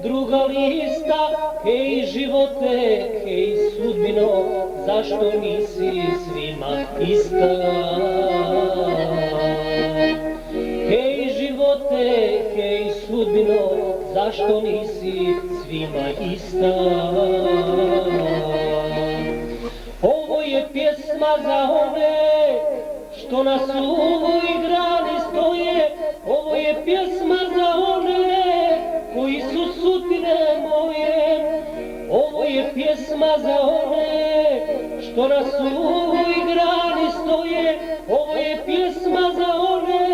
druga lista. Hej živote, hej sudbino, zašto nisi svima ista? Hej živote, hej sudbino, zašto nisi svima ista? Ovo je pjesma za one što na suvoj grani stoje. Ovo je pjesma za one koji su sudbine moje. Ovo je pjesma za one što na suvoj grani stoje. Ovo je pjesma za one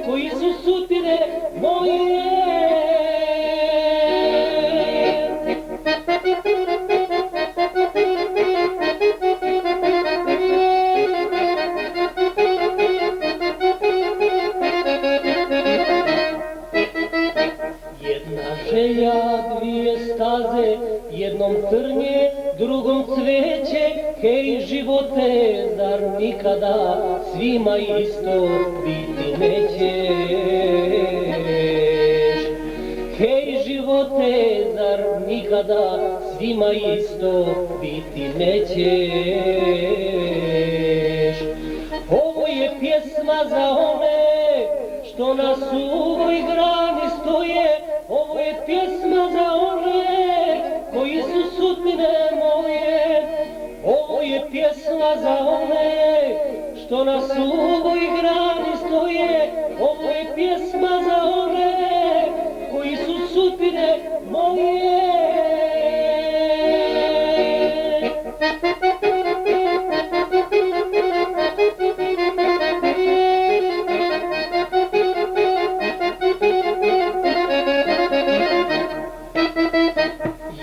koji su sudbine moje. Jedna želja, dvije staze, jednom trnje, drugom cveće. Hej živote, zar nikada svima isto biti nećeš? Hej živote, zar nikada svima isto biti nećeš? Ovo je pjesma za one što na suvoj grani stoje. Ovo je pjesma za one koji su sudbine moje. Ovo je pjesma za one što na suvoj grani stoje. Ovo je pjesma za one koji su sudbine moje.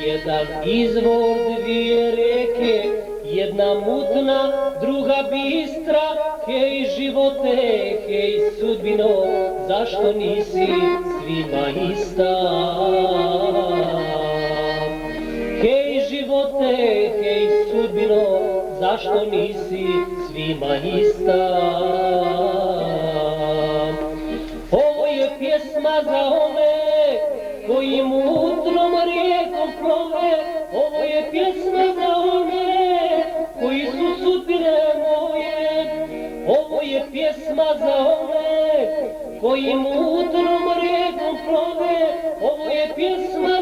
Jedan izvor, dvije reke, jedna mutna, druga bistra. Hej živote, hej sudbino, zašto nisi svima ista? Hej živote, hej sudbino, zašto nisi svima ista? Ovo je pjesma za one koji mutnom rijekom plove. Ovo je pjesma za one koji su sudbine moje. Ovo je pjesma za one koji mutnom rijekom plove. Ovo je pjesma